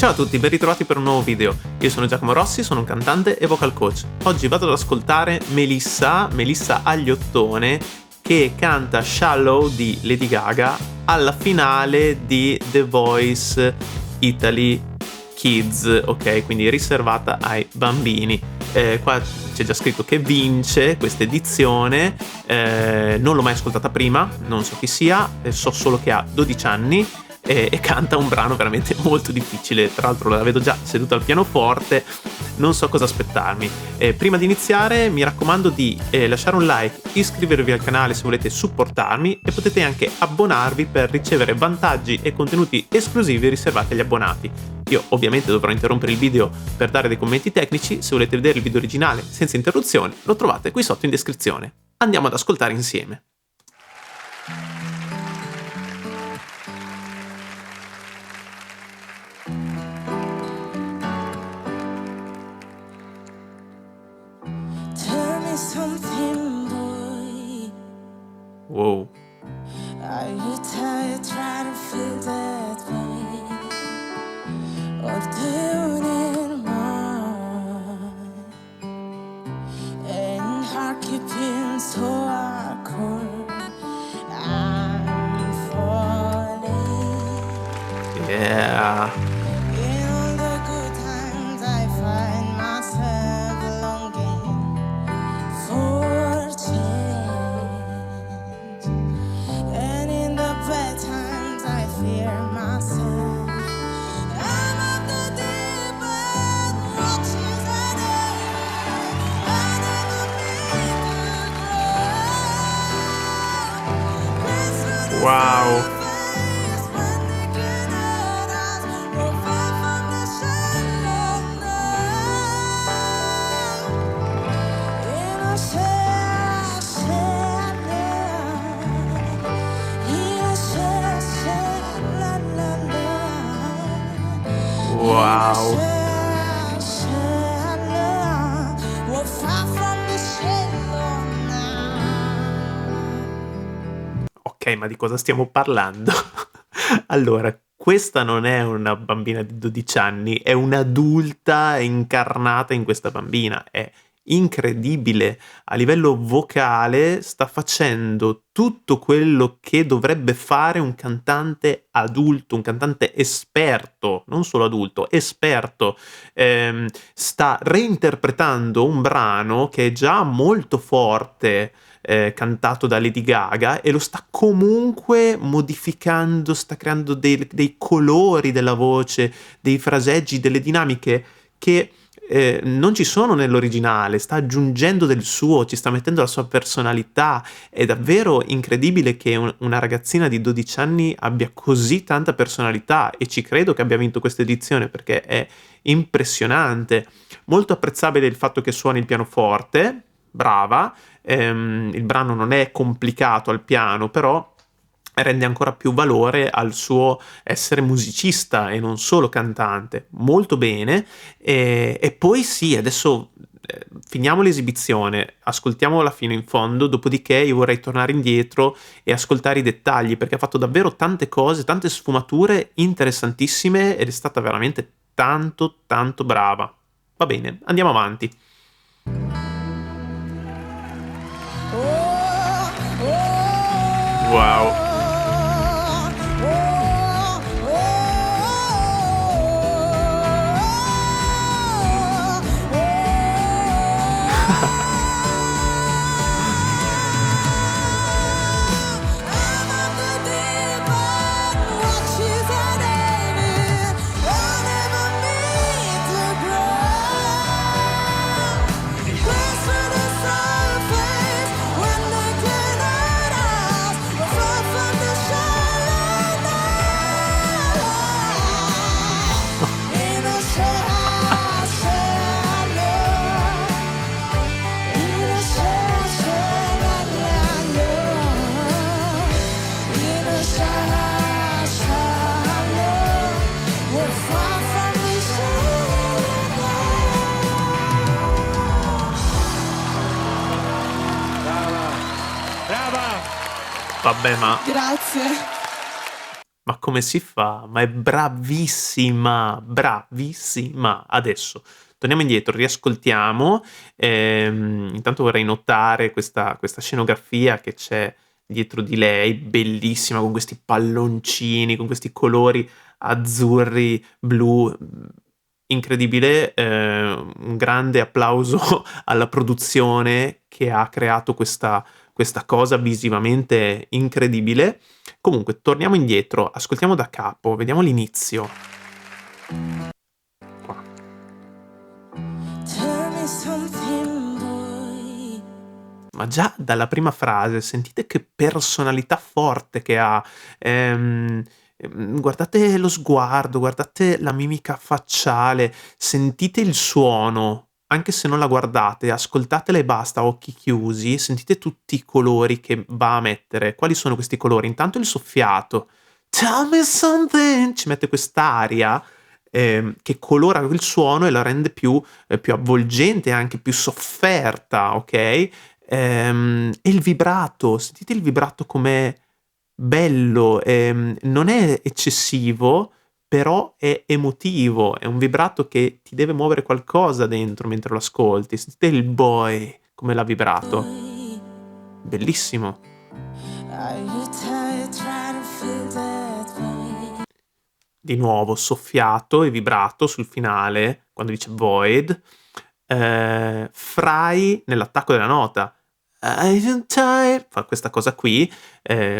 Ciao a tutti, ben ritrovati per un nuovo video. Io sono Giacomo Rossi, sono un cantante e vocal coach. Oggi vado ad ascoltare Melissa Agliottone, che canta Shallow di Lady Gaga alla finale di The Voice Italy Kids, ok? Quindi riservata ai bambini. Qua c'è già scritto che vince questa edizione, non l'ho mai ascoltata prima, non so chi sia, so solo che ha 12 anni e canta un brano veramente molto difficile. Tra l'altro la vedo già seduta al pianoforte, non so cosa aspettarmi. Prima di iniziare mi raccomando di lasciare un like, iscrivervi al canale se volete supportarmi e potete anche abbonarvi per ricevere vantaggi e contenuti esclusivi riservati agli abbonati. Io ovviamente dovrò interrompere il video per dare dei commenti tecnici. Se volete vedere il video originale senza interruzioni lo trovate qui sotto in descrizione. Andiamo ad ascoltare insieme. Something, boy. Wow. Are you tired trying to feel that way? Or do you need more? And heart keeping so hardcore. I'm falling. Yeah. In all the good times I find myself longing for change, and in the bad times I fear myself. I'm of the deep end, watches at I never mean to grow. Wow. Face when they cannot ask, we're far from the shallow now. In a Wow. we're far from the shallow now. Ok, ma di cosa stiamo parlando? Allora, questa non è una bambina di 12 anni, è un'adulta incarnata in questa bambina. È incredibile. A livello vocale sta facendo tutto quello che dovrebbe fare un cantante adulto, un cantante esperto, non solo adulto, esperto. Sta reinterpretando un brano che è già molto forte, cantato da Lady Gaga, e lo sta comunque modificando, sta creando dei colori della voce, dei fraseggi, delle dinamiche che non ci sono nell'originale. Sta aggiungendo del suo, ci sta mettendo la sua personalità. È davvero incredibile che una ragazzina di 12 anni abbia così tanta personalità, e ci credo che abbia vinto questa edizione perché è impressionante. Molto apprezzabile il fatto che suoni il pianoforte, brava. Il brano non è complicato al piano, però rende ancora più valore al suo essere musicista e non solo cantante. Molto bene. E poi sì, adesso finiamo l'esibizione, ascoltiamola fino in fondo, dopodiché io vorrei tornare indietro e ascoltare i dettagli, perché ha fatto davvero tante cose, tante sfumature interessantissime, ed è stata veramente tanto tanto brava. Va bene, andiamo avanti. Wow. Vabbè, ma Grazie. Ma come si fa? Ma è bravissima, bravissima. Adesso torniamo indietro, riascoltiamo. Intanto vorrei notare questa scenografia che c'è dietro di lei, bellissima, con questi palloncini, con questi colori azzurri, blu, incredibile. Un grande applauso alla produzione che ha creato questa cosa visivamente incredibile. Comunque, torniamo indietro, ascoltiamo da capo, vediamo l'inizio. Qua. Tell me something, boy. Ma già dalla prima frase sentite che personalità forte che ha. Guardate lo sguardo, guardate la mimica facciale, sentite il suono, anche se non la guardate, ascoltatela e basta a occhi chiusi, sentite tutti i colori che va a mettere. Quali sono questi colori? Intanto il soffiato. Tell me something! Ci mette quest'aria che colora il suono e la rende più avvolgente, anche più sofferta, ok? E il vibrato, sentite il vibrato com'è bello, non è eccessivo, però è emotivo, è un vibrato che ti deve muovere qualcosa dentro mentre lo ascolti. Sentite il boy come l'ha vibrato. Boy. Bellissimo. Are you tired trying to feel that way? Di nuovo soffiato e vibrato sul finale, quando dice void. Fry nell'attacco della nota. I'm tired. Fa questa cosa qui,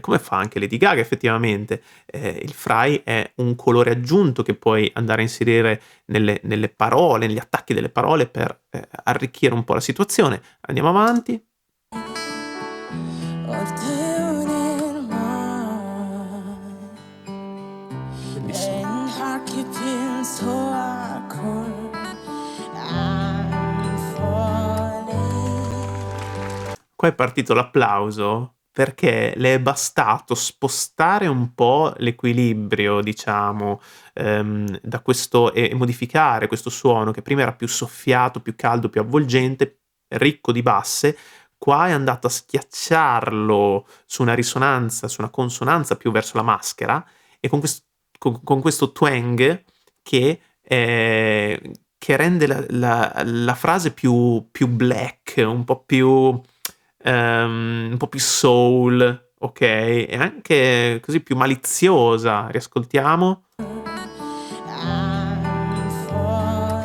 come fa anche Lady Gaga effettivamente. Il fry è un colore aggiunto che puoi andare a inserire nelle parole, negli attacchi delle parole per arricchire un po' la situazione. Andiamo avanti. Or doing it wrong? Bellissimo. And heart keeping so hardcore. I'm falling. Qua è partito l'applauso perché le è bastato spostare un po' l'equilibrio, diciamo, da questo e modificare questo suono che prima era più soffiato, più caldo, più avvolgente, ricco di basse. Qua è andata a schiacciarlo su una risonanza, su una consonanza più verso la maschera e con questo twang che, che rende la frase più black, un po' più soul, ok? E anche così più maliziosa. Riascoltiamo. I'm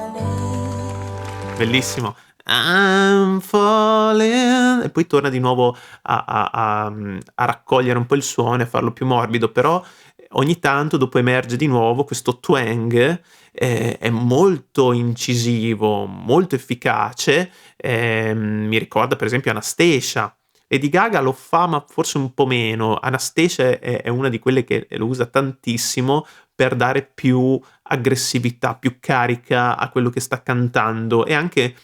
falling. Bellissimo. I'm falling. E poi torna di nuovo a raccogliere un po' il suono e a farlo più morbido, però ogni tanto dopo emerge di nuovo questo twang, è molto incisivo, molto efficace, mi ricorda per esempio Anastacia. Lady Gaga lo fa, ma forse un po' meno. Anastacia è una di quelle che lo usa tantissimo per dare più aggressività, più carica a quello che sta cantando e anche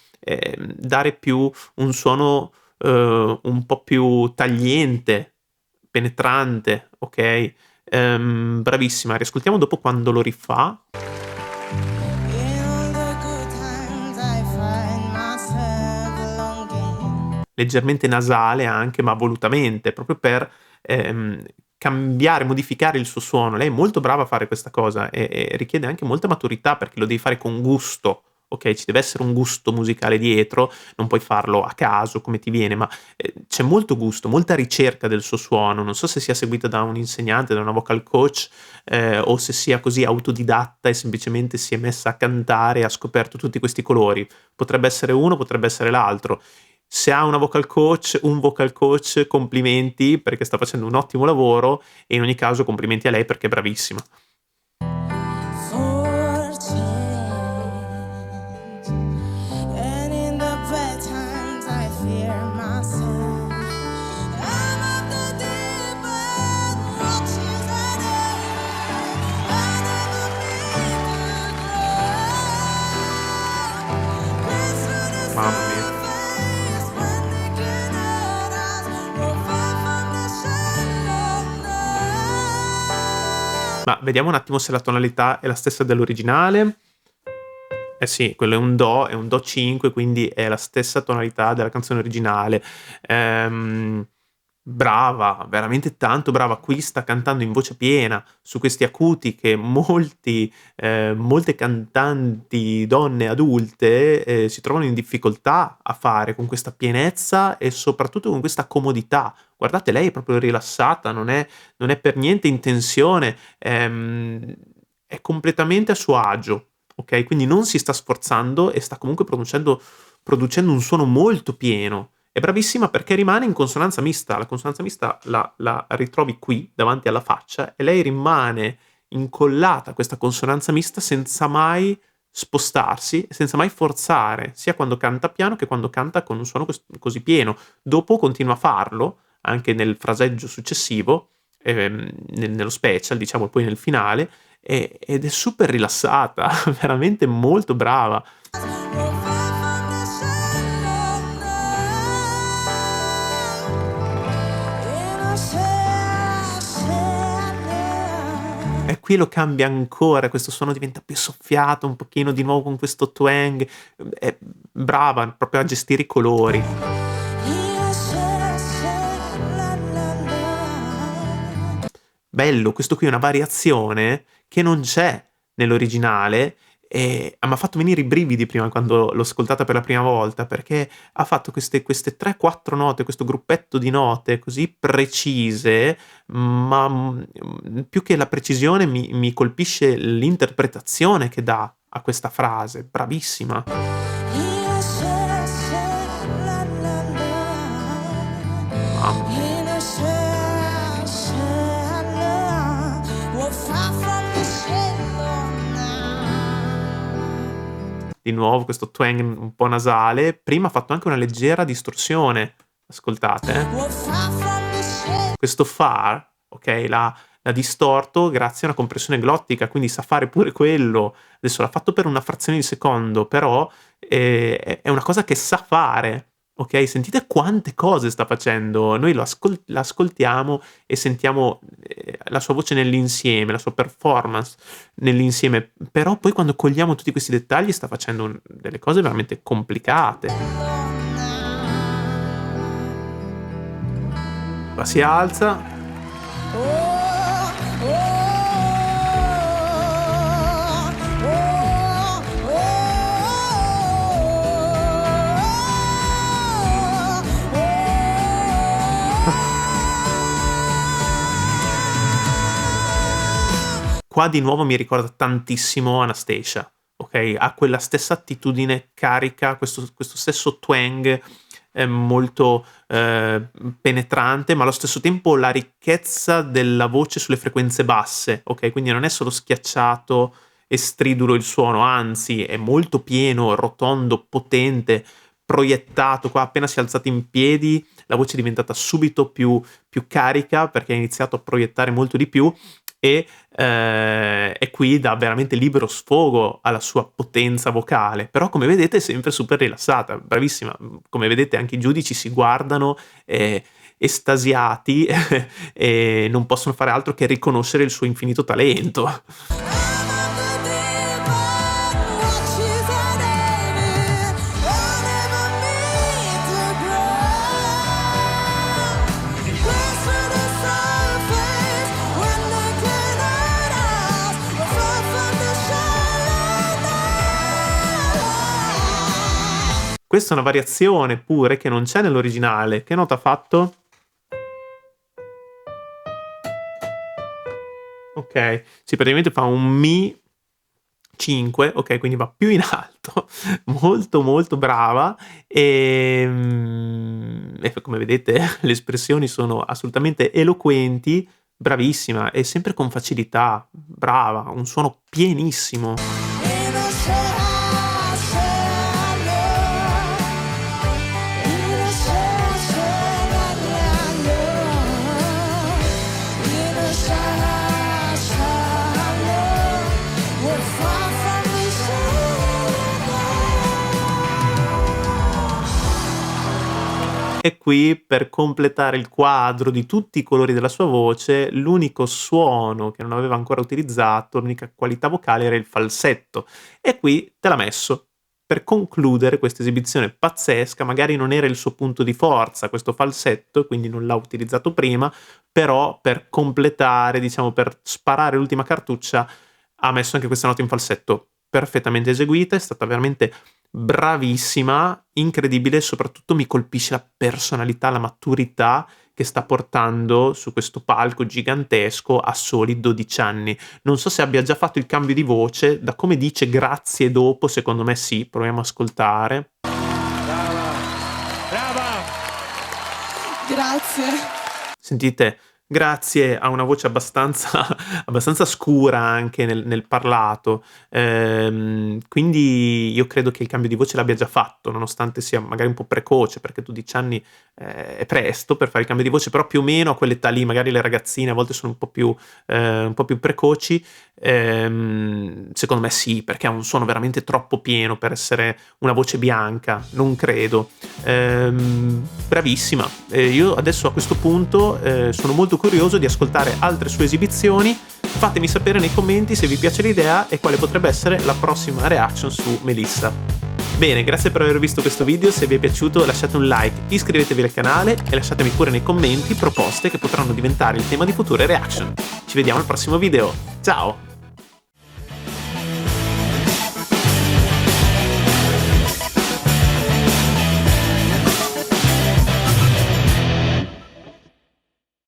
dare più un suono un po' più tagliente, penetrante, ok? Bravissima, riascoltiamo dopo quando lo rifà. In the good times I find myself longing. Leggermente nasale anche, ma volutamente, proprio per cambiare, modificare il suo suono. Lei è molto brava a fare questa cosa e richiede anche molta maturità perché lo devi fare con gusto. Ok, ci deve essere un gusto musicale dietro, non puoi farlo a caso come ti viene, ma c'è molto gusto, molta ricerca del suo suono. Non so se sia seguita da un insegnante, da una vocal coach, o se sia così autodidatta e semplicemente si è messa a cantare e ha scoperto tutti questi colori. Potrebbe essere uno, potrebbe essere l'altro. Se ha una vocal coach, un vocal coach, complimenti perché sta facendo un ottimo lavoro e in ogni caso complimenti a lei perché è bravissima. For change. And in the bad times I fear myself. I'm of the deep end, watches I never mean to grow. Christmas Mamma mia. face when they cannot ask, we're far from the shallow night. Ma vediamo un attimo se la tonalità è la stessa dell'originale. Eh sì, quello è un do 5, quindi è la stessa tonalità della canzone originale. Brava, veramente tanto brava. Qui sta cantando in voce piena su questi acuti che molte cantanti donne adulte, si trovano in difficoltà a fare con questa pienezza e soprattutto con questa comodità. Guardate, lei è proprio rilassata, non è per niente in tensione, è completamente a suo agio, okay, quindi non si sta sforzando e sta comunque producendo un suono molto pieno. È bravissima perché rimane in consonanza mista. La consonanza mista la ritrovi qui, davanti alla faccia, e lei rimane incollata a questa consonanza mista senza mai spostarsi, senza mai forzare, sia quando canta piano che quando canta con un suono così pieno. Dopo continua a farlo, anche nel fraseggio successivo, nello special, diciamo, e poi nel finale, ed è super rilassata, veramente molto brava. We're far from the shallow now. In a sad now. E qui lo cambia ancora, questo suono diventa più soffiato, un pochino di nuovo con questo twang. È brava proprio a gestire i colori. In a sad la la la. Bello, questo qui è una variazione che non c'è nell'originale e m'ha fatto venire i brividi prima quando l'ho ascoltata per la prima volta, perché ha fatto queste 3, 4 note, questo gruppetto di note così precise, ma, più che la precisione mi colpisce l'interpretazione che dà a questa frase. Bravissima. In a sad la la la. Mamma mia. In a sad now. We're far from the shallow now. Di nuovo questo twang un po' nasale. Prima ha fatto anche una leggera distorsione. Ascoltate, eh. We're far from the shallow. Questo far, okay, l'ha distorto grazie a una compressione glottica, quindi sa fare pure quello. Adesso l'ha fatto per una frazione di secondo, però, è una cosa che sa fare, okay? Sentite quante cose sta facendo. Noi l'ascoltiamo e sentiamo, la sua voce nell'insieme, la sua performance nell'insieme, però poi quando cogliamo tutti questi dettagli sta facendo delle cose veramente complicate. La si alza. Qua di nuovo mi ricorda tantissimo Anastacia, okay, ha quella stessa attitudine carica, questo stesso twang, molto, penetrante, ma allo stesso tempo la ricchezza della voce sulle frequenze basse, okay, quindi non è solo schiacciato e stridulo il suono, anzi è molto pieno, rotondo, potente, proiettato. Qua appena si è alzati in piedi la voce è diventata subito più carica perché ha iniziato a proiettare molto di più e qui dà veramente libero sfogo alla sua potenza vocale, però come vedete è sempre super rilassata, bravissima. Come vedete anche i giudici si guardano, estasiati e non possono fare altro che riconoscere il suo infinito talento. I'm of the deep end, watches are David. I'll never meet the ground. Close to the surface when they can hurt us. We're far from the shallow now. Questa è una variazione pure che non c'è nell'originale. Che nota ha fatto? Okay, sì, praticamente fa un Mi 5, okay, quindi va più in alto, molto, molto brava, e come vedete le espressioni sono assolutamente eloquenti, bravissima e sempre con facilità, brava, un suono pienissimo. In a shallow. In a shallow. In a shallow. We're far from the shallow. E qui, per completare il quadro di tutti i colori della sua voce, l'unico suono che non aveva ancora utilizzato, l'unica qualità vocale era il falsetto. E qui te l'ha messo, per concludere questa esibizione pazzesca. Magari non era il suo punto di forza questo falsetto, quindi non l'ha utilizzato prima, però per completare, diciamo, per sparare l'ultima cartuccia, ha messo anche questa nota in falsetto perfettamente eseguita, è stata veramente bravissima, incredibile, e soprattutto mi colpisce la personalità, la maturità che sta portando su questo palco gigantesco a soli 12 anni. Non so se abbia già fatto il cambio di voce, da come dice grazie dopo, secondo me sì, proviamo a ascoltare. Brava, brava! Grazie. Sentite, grazie a una voce abbastanza scura anche nel parlato, quindi io credo che il cambio di voce l'abbia già fatto, nonostante sia magari un po' precoce, perché 12 anni è presto per fare il cambio di voce, però più o meno a quell'età lì, magari le ragazzine a volte sono un po' più precoci. Secondo me sì, perché ha un suono veramente troppo pieno per essere una voce bianca, non credo. Bravissima. Io adesso a questo punto sono molto curioso di ascoltare altre sue esibizioni. Fatemi sapere nei commenti se vi piace l'idea e quale potrebbe essere la prossima reaction su Melissa. Bene, grazie per aver visto questo video. Se vi è piaciuto lasciate un like, iscrivetevi al canale e lasciatemi pure nei commenti proposte che potranno diventare il tema di future reaction. Ci vediamo al prossimo video. Ciao!